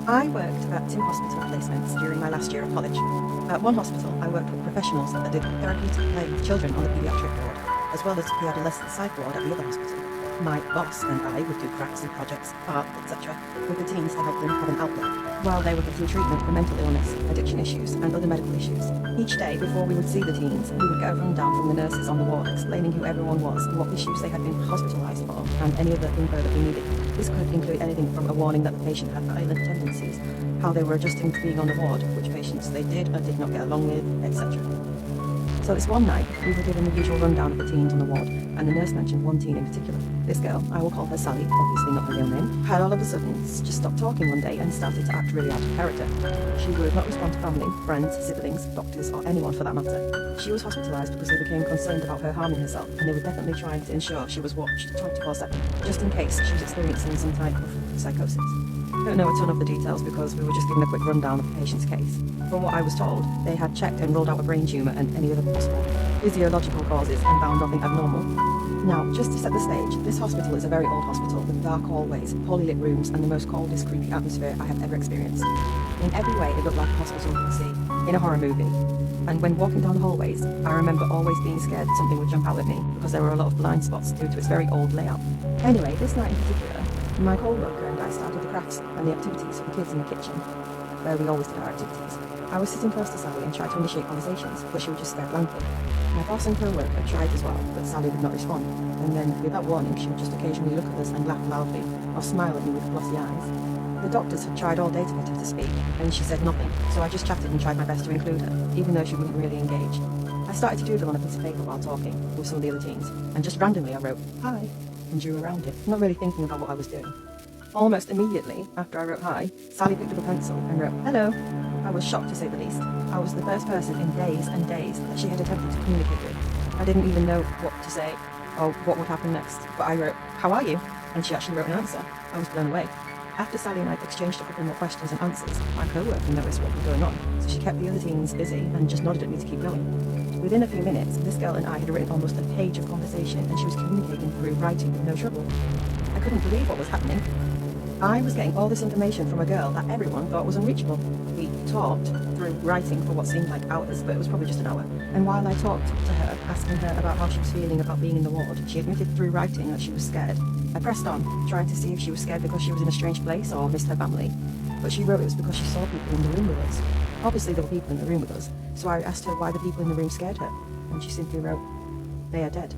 I worked at 2 hospital placements during my last year of college. At one hospital, I worked with professionals that did therapeutic play with children on the paediatric ward, as well as the adolescent psych ward at the other hospital. My boss and I would do crafts and projects, art, etc., with the teens to help them have an outlet, while they were getting treatment for mental illness, addiction issues, and other medical issues. Each day, before we would see the teens, we would get a rundown from the nurses on the ward explaining who everyone was, what issues they had been hospitalised for, and any other info that we needed. This could include anything from a warning that the patient had violent tendencies, how they were adjusting to being on the ward, which patients they did or did not get along with, etc. So this one night, we were given the usual rundown of the teens on the ward, and the nurse mentioned one teen in particular. This girl, I will call her Sally, obviously not her real name, had all of a sudden just stopped talking one day and started to act really out of character. She would not respond to family, friends, siblings, doctors, or anyone for that matter. She was hospitalised because they became concerned about her harming herself, and they were definitely trying to ensure she was watched 24/7, just in case she was experiencing some type of psychosis. I don't know a ton of the details because we were just given a quick rundown of the patient's case. From what I was told, they had checked and ruled out a brain tumour and any other possible physiological causes and found nothing abnormal. Now, just to set the stage, this hospital is a very old hospital with dark hallways, poorly lit rooms, and the most coldest, creepy atmosphere I have ever experienced. In every way, it looked like a hospital you would see in a horror movie. And when walking down the hallways, I remember always being scared that something would jump out at me because there were a lot of blind spots due to its very old layout. Anyway, this night in particular, my co-worker and I started the crafts and the activities for the kids in the kitchen, where we always did our activities. I was sitting close to Sally and tried to initiate conversations, but she would just stare blankly. My boss and co-worker tried as well, but Sally would not respond. And then, without warning, she would just occasionally look at us and laugh loudly, or smile at me with glossy eyes. The doctors had tried all day to get her to speak, and she said nothing, so I just chatted and tried my best to include her, even though she wouldn't really engage. I started to doodle on a piece of paper while talking with some of the other teens, and just randomly I wrote, "Hi," and drew around it, not really thinking about what I was doing. Almost immediately after I wrote hi, Sally picked up a pencil and wrote, "Hello." I was shocked to say the least. I was the first person in days and days that she had attempted to communicate with. I didn't even know what to say or what would happen next, but I wrote, "How are you?" And she actually wrote an answer. I was blown away. After Sally and I exchanged a couple more questions and answers, my co-worker noticed what was going on, so she kept the other teens busy and just nodded at me to keep going. Within a few minutes, this girl and I had written almost a page of conversation, and she was communicating through writing with no trouble. I couldn't believe what was happening. I was getting all this information from a girl that everyone thought was unreachable. We talked through writing for what seemed like hours, but it was probably just an hour. And while I talked to her, asking her about how she was feeling about being in the ward, she admitted through writing that she was scared. I pressed on, trying to see if she was scared because she was in a strange place or missed her family. But she wrote it was because she saw people in the room with us. Obviously there were people in the room with us, so I asked her why the people in the room scared her, and she simply wrote, "They are dead."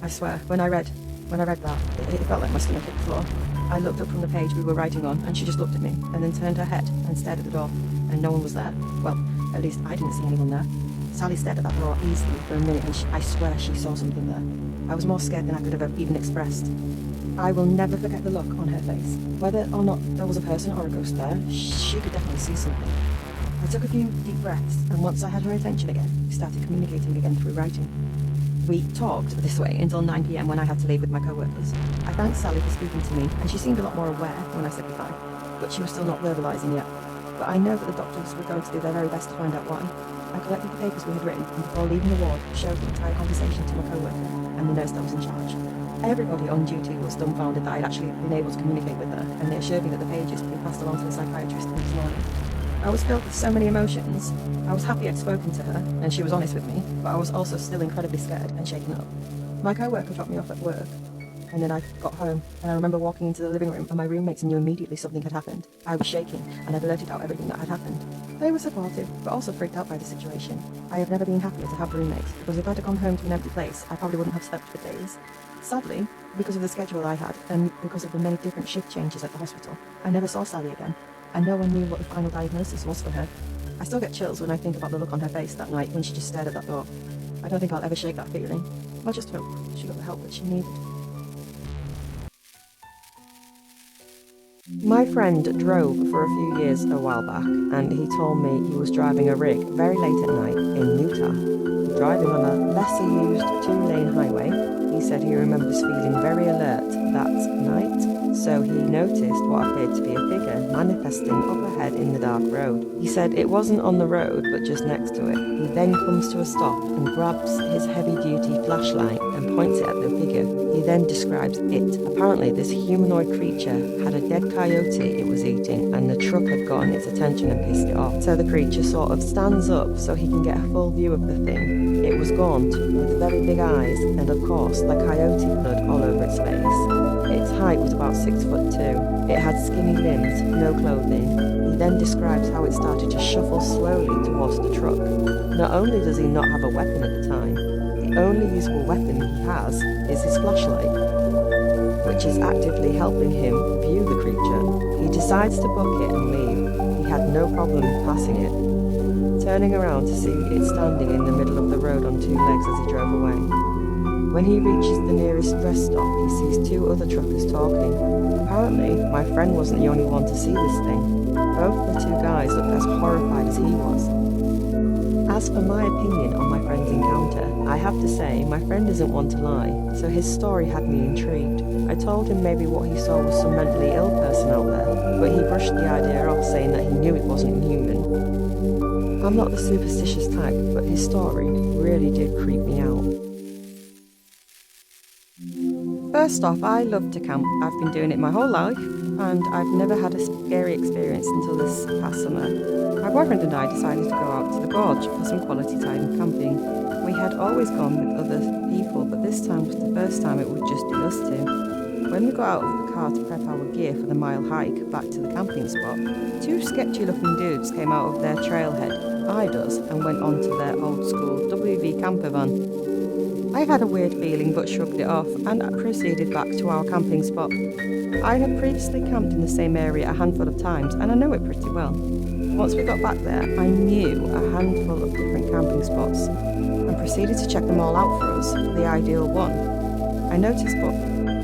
I swear, when I read that, it felt like my stomach hit the floor. I looked up from the page we were writing on, and she just looked at me, and then turned her head and stared at the door, and no one was there. Well, at least I didn't see anyone there. Sally stared at that door easily for a minute, and I swear she saw something there. I was more scared than I could have even expressed. I will never forget the look on her face. Whether or not there was a person or a ghost there, she could definitely see something. I took a few deep breaths, and once I had her attention again, we started communicating again through writing. We talked this way until 9 p.m. when I had to leave with my co-workers. I thanked Sally for speaking to me, and she seemed a lot more aware when I said goodbye, but she was still not verbalising yet. But I know that the doctors were going to do their very best to find out why. I collected the papers we had written, and before leaving the ward, showed the entire conversation to my co-worker and the nurse that was in charge. Everybody on duty was dumbfounded that I'd actually been able to communicate with her, and they assured me that the pages had been passed along to the psychiatrist the next morning. I was filled with so many emotions. I was happy I'd spoken to her, and she was honest with me, but I was also still incredibly scared and shaken up. My co-worker dropped me off at work, and then I got home, and I remember walking into the living room, and my roommates knew immediately something had happened. I was shaking, and I blurted out everything that had happened. They were supportive, but also freaked out by the situation. I have never been happier to have roommates, because if I'd have gone home to an empty place, I probably wouldn't have slept for days. Sadly, because of the schedule I had, and because of the many different shift changes at the hospital, I never saw Sally again, and no one knew what the final diagnosis was for her. I still get chills when I think about the look on her face that night when she just stared at that door. I don't think I'll ever shake that feeling. I just hope she got the help that she needed. My friend drove for a few years a while back, and he told me he was driving a rig very late at night in Utah. Driving on a lesser used 2-lane highway, he said he remembers feeling very alert that night, so he noticed what appeared to be a figure manifesting up ahead in the dark road. He said it wasn't on the road but just next to it. He then comes to a stop and grabs his heavy-duty flashlight and points it at the figure. He then describes it. Apparently this humanoid creature had a dead coyote it was eating, and truck had gotten its attention and pissed it off. So the creature sort of stands up so he can get a full view of the thing. It was gaunt, with very big eyes, and of course, the coyote blood all over its face. Its height was about 6'2". It had skinny limbs, no clothing. He then describes how it started to shuffle slowly towards the truck. Not only does he not have a weapon at the time, the only useful weapon he has is his flashlight, which is actively helping him view the creature. He decides to book it and leave. He had no problem passing it, turning around to see it standing in the middle of the road on two legs as he drove away. When he reaches the nearest rest stop, he sees two other truckers talking. Apparently, my friend wasn't the only one to see this thing. Both the two guys looked as horrified as he was. As for my opinion on my friend's encounter, I have to say my friend isn't one to lie, so his story had me intrigued. I told him maybe what he saw was some mentally ill person out there, but he brushed the idea off, saying that he knew it wasn't human. I'm not the superstitious type, but his story really did creep me out. First off, I love to camp. I've been doing it my whole life, and I've never had a scary experience until this past summer. My boyfriend and I decided to go out to the gorge for some quality time camping. We had always gone with other people, but this time was the first time it would just be us two. When we got out of the car to prep our gear for the mile hike back to the camping spot, two sketchy looking dudes came out of their trailhead, eyed us, and went on to their old school WV camper van. I had a weird feeling but shrugged it off and proceeded back to our camping spot. I had previously camped in the same area a handful of times and I know it pretty well. Once we got back there, I knew a handful of different camping spots and proceeded to check them all out for us, the ideal one. I noticed what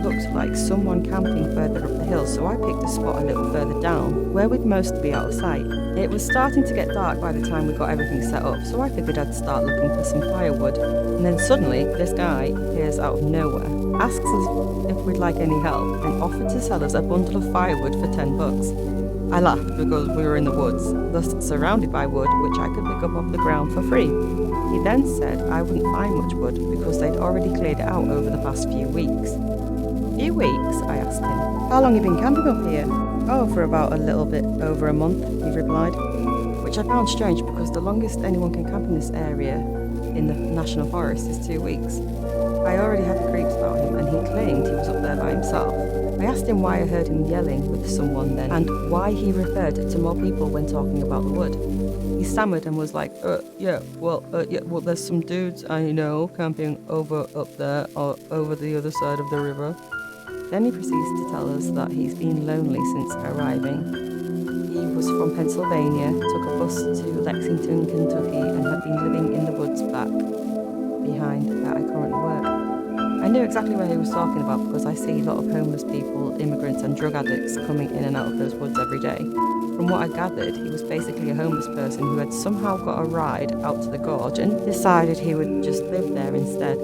looked like someone camping further up the hill, so I picked a spot a little further down, where we'd mostly be out of sight. It was starting to get dark by the time we got everything set up, so I figured I'd start looking for some firewood. And then suddenly, this guy appears out of nowhere, asks us if we'd like any help, and offered to sell us a bundle of firewood for $10. I laughed because we were in the woods, thus surrounded by wood which I could pick up off the ground for free. He then said I wouldn't find much wood because they'd already cleared it out over the past few weeks. Few weeks? I asked him. How long have you been camping up here? Oh, for about a little bit over a month, he replied, which I found strange because the longest anyone can camp in this area in the National Forest is 2 weeks. I already had the creeps about him and he claimed he was up there by himself. I asked him why I heard him yelling with someone then and why he referred to more people when talking about the wood. He stammered and was like, well, there's some dudes I know camping over up there or over the other side of the river. Then he proceeds to tell us that he's been lonely since arriving. He was from Pennsylvania, took a bus to Lexington, Kentucky, and had been living in the woods back behind where I currently work. I knew exactly what he was talking about because I see a lot of homeless people, immigrants, and drug addicts coming in and out of those woods every day. From what I gathered, he was basically a homeless person who had somehow got a ride out to the gorge and decided he would just live there instead.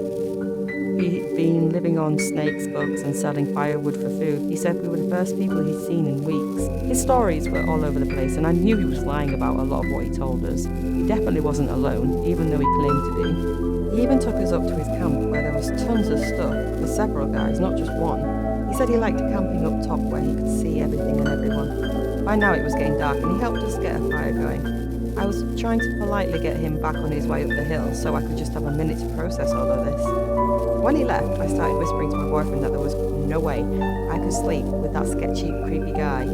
He'd been living on snakes, bugs, and selling firewood for food. He said we were the first people he'd seen in weeks. His stories were all over the place, and I knew he was lying about a lot of what he told us. He definitely wasn't alone, even though he claimed to be. He even took us up to his camp, where there was tons of stuff for several guys, not just one. He said he liked camping up top, where he could see everything and everyone. By now it was getting dark, and he helped us get a fire going. I was trying to politely get him back on his way up the hill, so I could just have a minute to process all of this. When he left, I started whispering to my boyfriend that there was no way I could sleep with that sketchy, creepy guy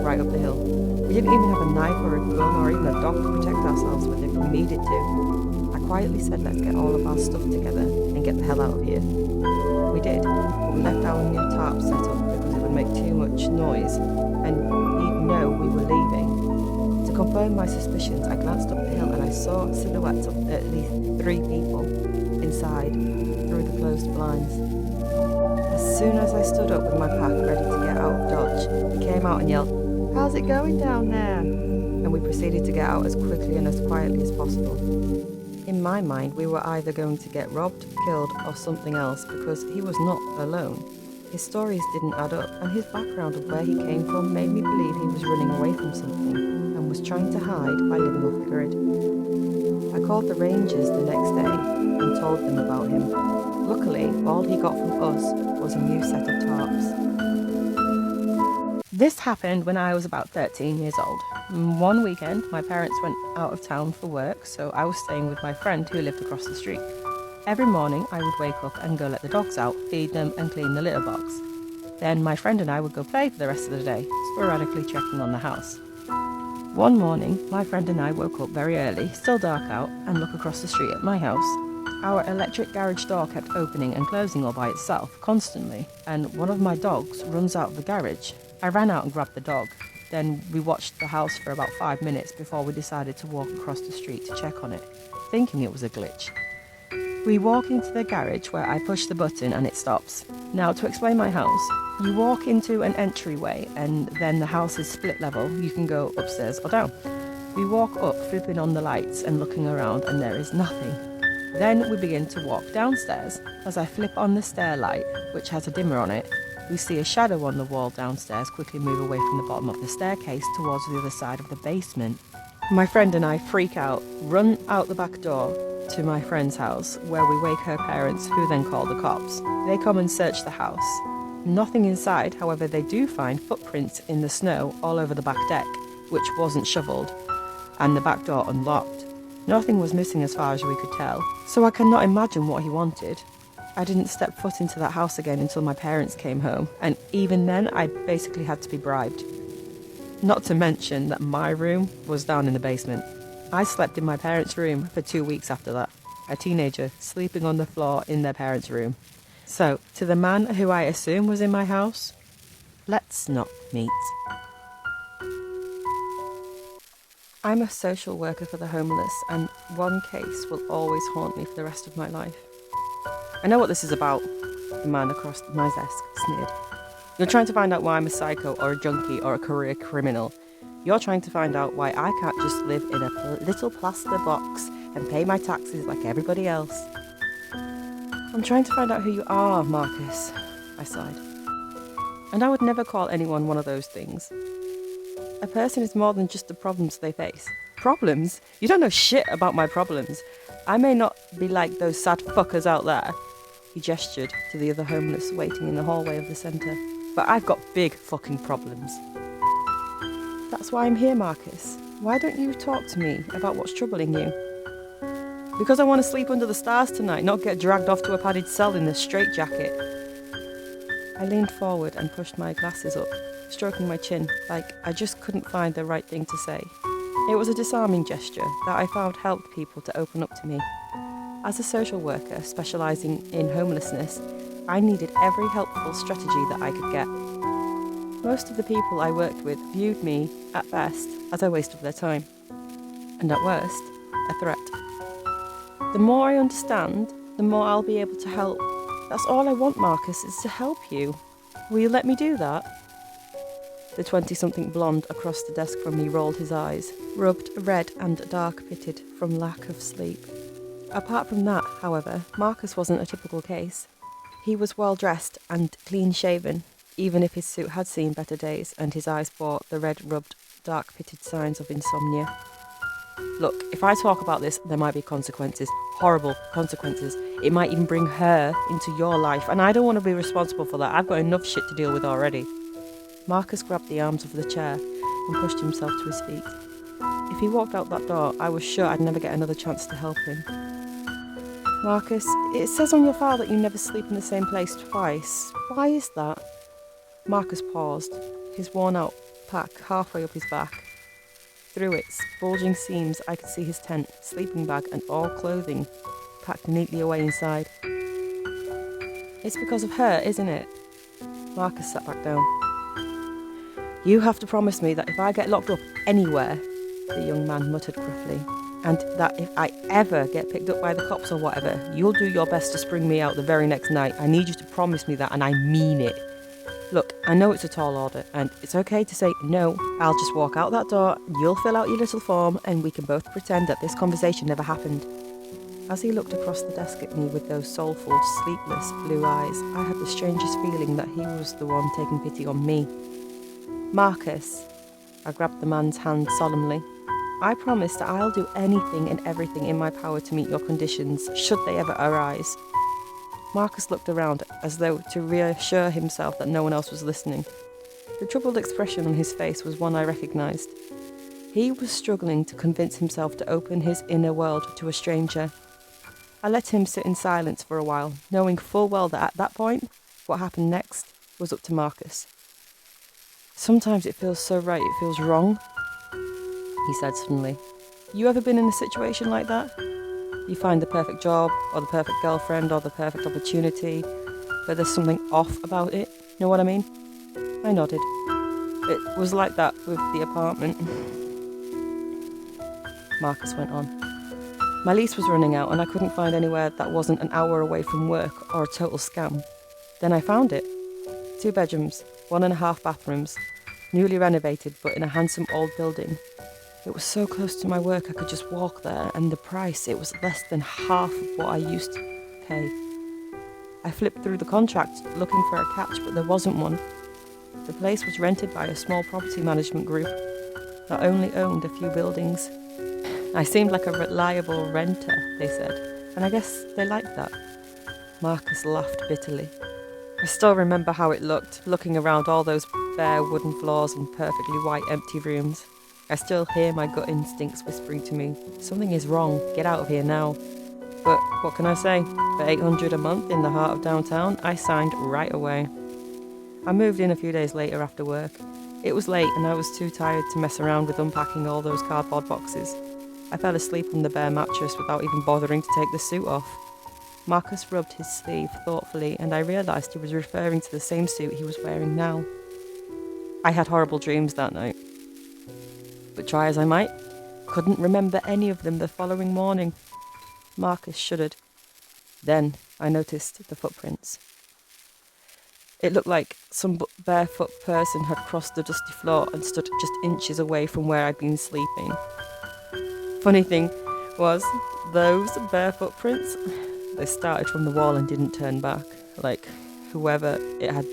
right up the hill. We didn't even have a knife or a gun or even a dog to protect ourselves with if we needed to. I quietly said let's get all of our stuff together and get the hell out of here. We did, but we left our new tarp set up because it would make too much noise and he'd know we were leaving. To confirm my suspicions, I glanced up the hill and I saw silhouettes of at least 3 people inside through the closed blinds. As soon as I stood up with my pack ready to get out of Dodge, he came out and yelled, "How's it going down there?" And we proceeded to get out as quickly and as quietly as possible. In my mind, we were either going to get robbed, killed, or something else because he was not alone. His stories didn't add up, and his background of where he came from made me believe he was running away from something and was trying to hide by living off the grid. I called the rangers the next day and told them about him. Luckily, all he got from us was a new set of tarps. This happened when I was about 13 years old. One weekend, my parents went out of town for work, so I was staying with my friend who lived across the street. Every morning, I would wake up and go let the dogs out, feed them, and clean the litter box. Then my friend and I would go play for the rest of the day, sporadically checking on the house. One morning, my friend and I woke up very early, still dark out, and look across the street at my house. Our electric garage door kept opening and closing all by itself, constantly, and one of my dogs runs out of the garage. I ran out and grabbed the dog. Then we watched the house for about 5 minutes before we decided to walk across the street to check on it, thinking it was a glitch. We walk into the garage where I push the button and it stops. Now, to explain my house, you walk into an entryway and then the house is split level. You can go upstairs or down. We walk up, flipping on the lights and looking around, and there is nothing. Then we begin to walk downstairs. As I flip on the stair light, which has a dimmer on it, we see a shadow on the wall downstairs quickly move away from the bottom of the staircase towards the other side of the basement. My friend and I freak out, run out the back door to my friend's house, where we wake her parents, who then call the cops. They come and search the house. Nothing inside, however, they do find footprints in the snow all over the back deck, which wasn't shoveled, and the back door unlocked. Nothing was missing as far as we could tell, so I cannot imagine what he wanted. I didn't step foot into that house again until my parents came home, and even then I basically had to be bribed. Not to mention that my room was down in the basement. I slept in my parents' room for 2 weeks after that, a teenager sleeping on the floor in their parents' room. So, to the man who I assume was in my house, let's not meet. I'm a social worker for the homeless, and one case will always haunt me for the rest of my life. I know what this is about, the man across my desk sneered. You're trying to find out why I'm a psycho or a junkie or a career criminal. You're trying to find out why I can't just live in a little plaster box and pay my taxes like everybody else. I'm trying to find out who you are, Marcus, I sighed. And I would never call anyone one of those things. A person is more than just the problems they face. Problems? You don't know shit about my problems. I may not be like those sad fuckers out there. He gestured to the other homeless waiting in the hallway of the centre. But I've got big fucking problems. That's why I'm here, Marcus. Why don't you talk to me about what's troubling you? Because I want to sleep under the stars tonight, not get dragged off to a padded cell in a straitjacket. I leaned forward and pushed my glasses up, stroking my chin, like I just couldn't find the right thing to say. It was a disarming gesture that I found helped people to open up to me. As a social worker specialising in homelessness, I needed every helpful strategy that I could get. Most of the people I worked with viewed me, at best, as a waste of their time, and at worst, a threat. The more I understand, the more I'll be able to help. That's all I want, Marcus, is to help you. Will you let me do that? The 20-something blonde across the desk from me rolled his eyes, rubbed red and dark-pitted from lack of sleep. Apart from that, however, Marcus wasn't a typical case. He was well-dressed and clean-shaven, even if his suit had seen better days and his eyes bore the red-rubbed, dark-pitted signs of insomnia. Look, if I talk about this, there might be consequences. Horrible consequences. It might even bring her into your life, and I don't want to be responsible for that. I've got enough shit to deal with already. Marcus grabbed the arms of the chair and pushed himself to his feet. If he walked out that door, I was sure I'd never get another chance to help him. Marcus, it says on your file that you never sleep in the same place twice. Why is that? Marcus paused, his worn-out pack halfway up his back. Through its bulging seams, I could see his tent, sleeping bag, and all clothing packed neatly away inside. It's because of her, isn't it? Marcus sat back down. You have to promise me that if I get locked up anywhere, the young man muttered gruffly, and that if I ever get picked up by the cops or whatever, you'll do your best to spring me out the very next night. I need you to promise me that, and I mean it. Look, I know it's a tall order, and it's okay to say no. I'll just walk out that door, you'll fill out your little form, and we can both pretend that this conversation never happened. As he looked across the desk at me with those soulful, sleepless blue eyes, I had the strangest feeling that he was the one taking pity on me. Marcus, I grabbed the man's hand solemnly. I promise that I'll do anything and everything in my power to meet your conditions, should they ever arise. Marcus looked around as though to reassure himself that no one else was listening. The troubled expression on his face was one I recognised. He was struggling to convince himself to open his inner world to a stranger. I let him sit in silence for a while, knowing full well that at that point, what happened next was up to Marcus. "Sometimes it feels so right it feels wrong," he said suddenly. "You ever been in a situation like that? You find the perfect job, or the perfect girlfriend, or the perfect opportunity, but there's something off about it, know what I mean?" I nodded. "It was like that with the apartment," Marcus went on. "My lease was running out and I couldn't find anywhere that wasn't an hour away from work or a total scam. Then I found it. 2 bedrooms, 1.5 bathrooms, newly renovated but in a handsome old building. It was so close to my work I could just walk there, and the price, it was less than half of what I used to pay. I flipped through the contract looking for a catch, but there wasn't one. The place was rented by a small property management group that only owned a few buildings. I seemed like a reliable renter, they said, and I guess they liked that." Marcus laughed bitterly. "I still remember how it looked, looking around all those bare wooden floors and perfectly white empty rooms. I still hear my gut instincts whispering to me, something is wrong, get out of here now. But what can I say? For $800 a month in the heart of downtown, I signed right away. I moved in a few days later after work. It was late and I was too tired to mess around with unpacking all those cardboard boxes. I fell asleep on the bare mattress without even bothering to take the suit off." Marcus rubbed his sleeve thoughtfully, and I realised he was referring to the same suit he was wearing now. "I had horrible dreams that night. But try as I might, couldn't remember any of them the following morning." Marcus shuddered. Then I noticed the footprints. It looked like some barefoot person had crossed the dusty floor and stood just inches away from where I'd been sleeping. Funny thing was, those barefoot prints, they started from the wall and didn't turn back. Like whoever it had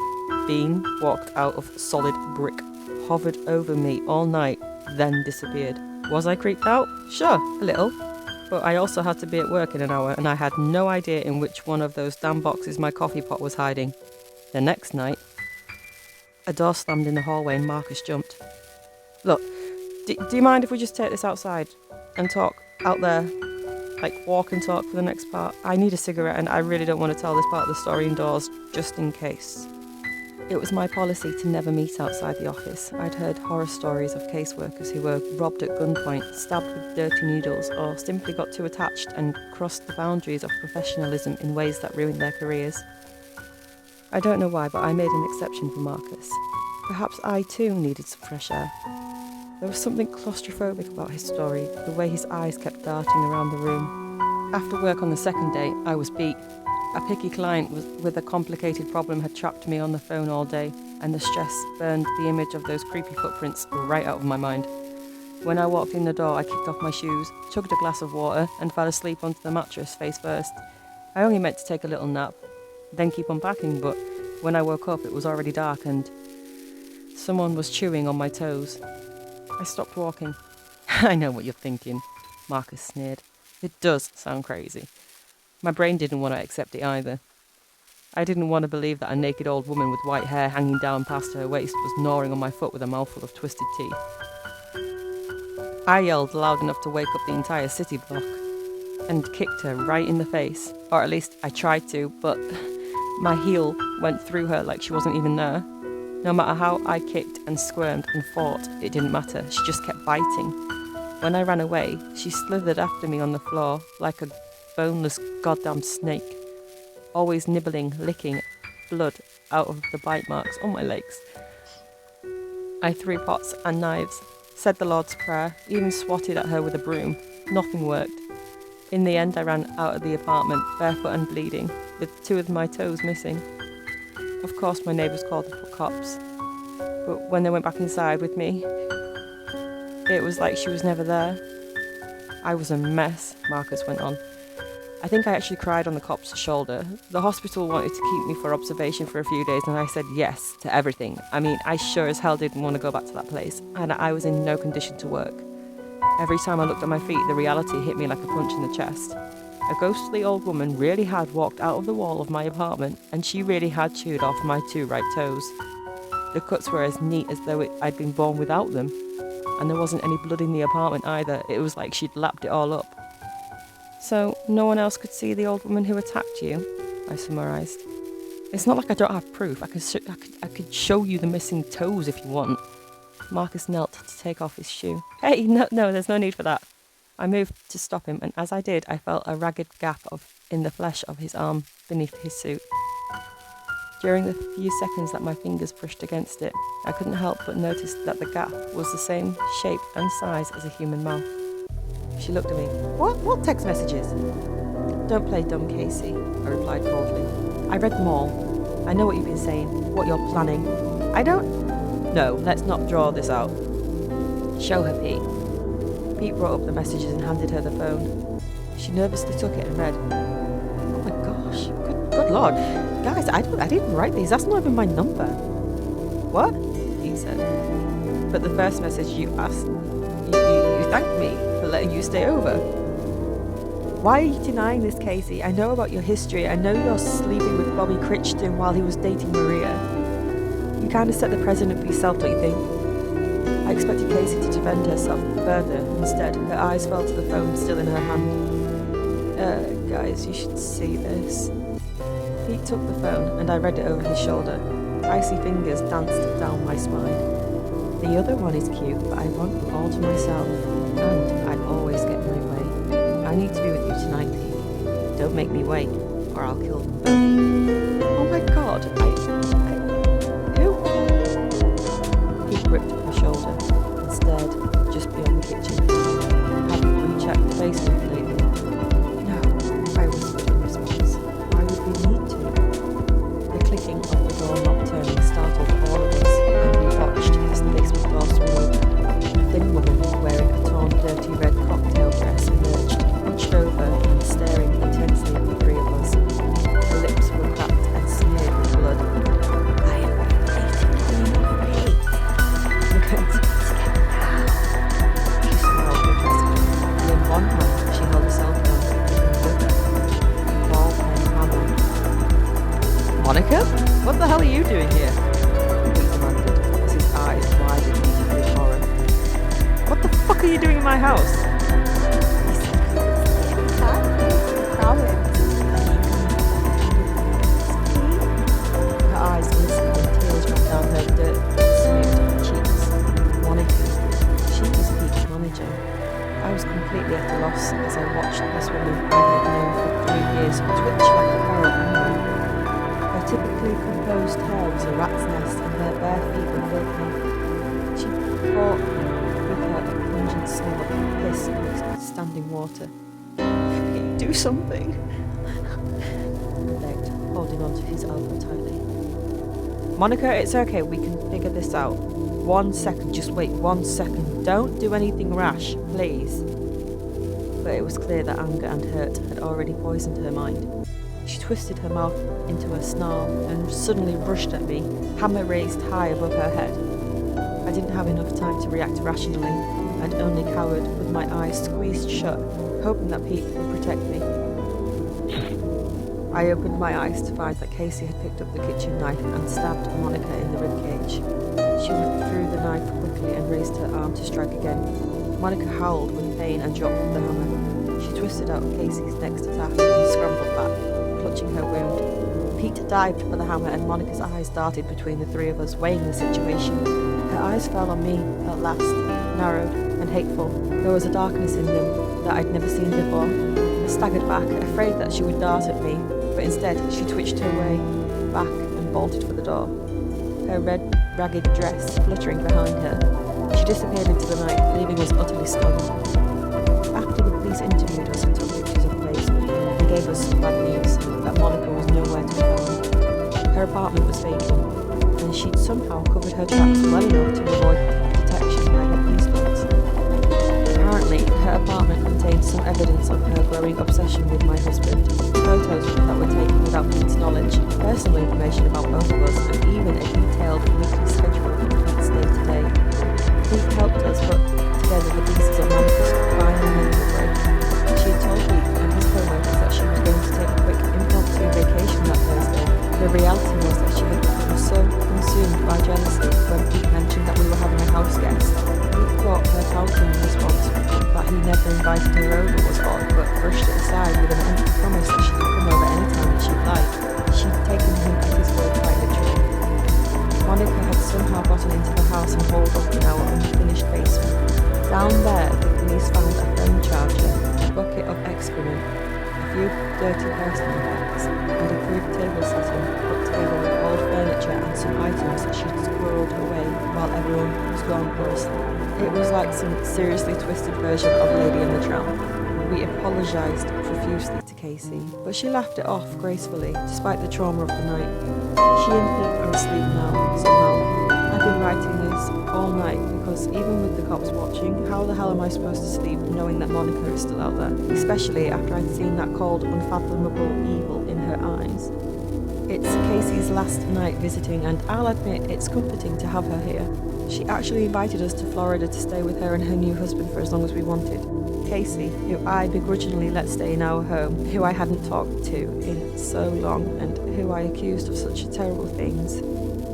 been walked out of solid brick, hovered over me all night, then disappeared. Was I creeped out? Sure, a little. But I also had to be at work in an hour, and I had no idea in which one of those damn boxes my coffee pot was hiding. The next night, a door slammed in the hallway and Marcus jumped. "Look, do you mind if we just take this outside and talk out there? Like walk and talk for the next part? I need a cigarette and I really don't want to tell this part of the story indoors, just in case." It was my policy to never meet outside the office. I'd heard horror stories of caseworkers who were robbed at gunpoint, stabbed with dirty needles, or simply got too attached and crossed the boundaries of professionalism in ways that ruined their careers. I don't know why, but I made an exception for Marcus. Perhaps I too needed some fresh air. There was something claustrophobic about his story, the way his eyes kept darting around the room. After work on the second day, I was beat. A picky client with a complicated problem had trapped me on the phone all day, and the stress burned the image of those creepy footprints right out of my mind. When I walked in the door, I kicked off my shoes, chugged a glass of water, and fell asleep onto the mattress face first. I only meant to take a little nap, then keep unpacking, but when I woke up, it was already dark and someone was chewing on my toes. I stopped walking. "I know what you're thinking," Marcus sneered. "It does sound crazy." My brain didn't want to accept it either. I didn't want to believe that a naked old woman with white hair hanging down past her waist was gnawing on my foot with a mouthful of twisted teeth. I yelled loud enough to wake up the entire city block and kicked her right in the face, or at least I tried to, but my heel went through her like she wasn't even there. No matter how I kicked and squirmed and fought, it didn't matter. She just kept biting. When I ran away, she slithered after me on the floor like a boneless goddamn snake, always nibbling, licking blood out of the bite marks on my legs. I threw pots and knives, said the Lord's Prayer, even swatted at her with a broom. Nothing worked. In the end, I ran out of the apartment, barefoot and bleeding, with 2 of my toes missing. Of course, my neighbours called the cops, but when they went back inside with me, it was like she was never there. I was a mess, Marcus went on. I think I actually cried on the cop's shoulder. The hospital wanted to keep me for observation for a few days, and I said yes to everything. I mean, I sure as hell didn't want to go back to that place, and I was in no condition to work. Every time I looked at my feet, the reality hit me like a punch in the chest. A ghostly old woman really had walked out of the wall of my apartment, and she really had chewed off my 2 right toes. The cuts were as neat as though I'd been born without them. And there wasn't any blood in the apartment either. It was like she'd lapped it all up. So no one else could see the old woman who attacked you? I summarised. It's not like I don't have proof. I could show you the missing toes if you want. Marcus knelt to take off his shoe. Hey, no, there's no need for that. I moved to stop him, and as I did, I felt a ragged gap in the flesh of his arm beneath his suit. During the few seconds that my fingers brushed against it, I couldn't help but notice that the gap was the same shape and size as a human mouth. She looked at me. What text messages? Don't play dumb, Casey, I replied coldly. I read them all. I know what you've been saying, what you're planning. I don't... No, let's not draw this out. Show her, Pete. Pete brought up the messages and handed her the phone. She nervously took it and read. Oh my gosh, good lord. Guys, I didn't write these, that's not even my number. What? Pete said. But the first message you asked, you thanked me for letting you stay over. Why are you denying this, Casey? I know about your history. I know you're sleeping with Bobby Crichton while he was dating Maria. You kind of set the precedent for yourself, don't you think? I expected Casey to defend herself further. Instead, her eyes fell to the phone still in her hand. Guys, you should see this. Pete took the phone and I read it over his shoulder. Icy fingers danced down my spine. The other one is cute, but I want you all to myself. And I always get my way. I need to be with you tonight, Pete. Don't make me wait, or I'll kill them both. Oh my god, who? Pete gripped my shoulder and stared just beyond the kitchen. Haven't unchecked the basement lately. No, I whispered in response. Why would we need to? The clicking of the doorknob turning startled all of us, and we watched as the basement door swung open. A thin woman wearing a torn, dirty red cocktail dress emerged, hunched over and staring intensely at the three of us. Her lips were cracked and smeared with blood. I am waiting. We're going to get now. She smiled impressively, and in one hand she held a cell phone, and in the other, a ball pen hammer. Monica? What the hell are you doing here? He demanded, as his eyes widened with horror. What the fuck are you doing in my house? Her eyes glistened and tears ran down her dirt-smeared cheeks. Monica. She was Pete's manager. I was completely at a loss as I watched this woman I had known for 3 years twitch like a feral animal. Her typically composed hair was a rat's nest and her bare feet were filthy. She fought with her pungent smell of piss mixed with standing water. Do something, I begged, holding onto his elbow tightly. Monica, it's okay, we can figure this out. 1 second, just wait 1 second. Don't do anything rash, please. But it was clear that anger and hurt had already poisoned her mind. She twisted her mouth into a snarl and suddenly rushed at me, hammer raised high above her head. I didn't have enough time to react rationally, and only cowered with my eyes squeezed shut, hoping that Pete would protect me. I opened my eyes to find that Casey had picked up the kitchen knife and stabbed Monica in the ribcage. She withdrew the knife quickly and raised her arm to strike again. Monica howled with pain and dropped the hammer. She twisted out of Casey's next attack and scrambled back, clutching her wound. Pete dived for the hammer and Monica's eyes darted between the three of us, weighing the situation. Her eyes fell on me at last, narrowed and hateful. There was a darkness in them that I'd never seen before. I staggered back, afraid that she would dart at me, but instead she twitched her way back and bolted for the door, her red, ragged dress fluttering behind her. She disappeared into the night, leaving us utterly stunned. After the police interviewed us and took pictures of the basement, they gave us some bad news that Monica was nowhere to be found. Her apartment was vacant, and she'd somehow covered her tracks well enough to avoid detection by her police dogs. Apparently, her apartment contained some evidence of her growing obsession with my husband, photos that were taken without Pete's knowledge, personal information about both of us, and even a detailed weekly schedule of Pete's day-to-day. Pete helped us put together the pieces of Monica's final mental break. She had told Pete and his co-workers that she was going to take a quick impromptu vacation that Thursday. The reality was that she had become so consumed by jealousy he never invited her over was odd, but brushed it aside with an empty promise that she could come over anytime that she'd like. She'd taken him at his word quite literally. Monica had somehow gotten into the house and hauled up in our unfinished basement. Down there, the police found a phone charger, a bucket of excrement, a few dirty personal effects, and a crude table setting put together with old furniture and some items that she'd squirreled away while everyone was gone or asleep. It was like some seriously twisted version of Lady and the Tramp. We apologised profusely to Casey, but she laughed it off gracefully, despite the trauma of the night. She and Pete are asleep now, somehow. I've been writing this all night because even with the cops watching, how the hell am I supposed to sleep knowing that Monica is still out there? Especially after I'd seen that cold, unfathomable evil in her eyes. It's Casey's last night visiting, and I'll admit it's comforting to have her here. She actually invited us to Florida to stay with her and her new husband for as long as we wanted. Casey, who I begrudgingly let stay in our home, who I hadn't talked to in so long, and who I accused of such terrible things.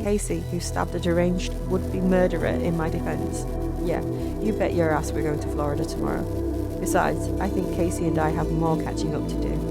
Casey, who stabbed a deranged would-be murderer in my defence. Yeah, you bet your ass we're going to Florida tomorrow. Besides, I think Casey and I have more catching up to do.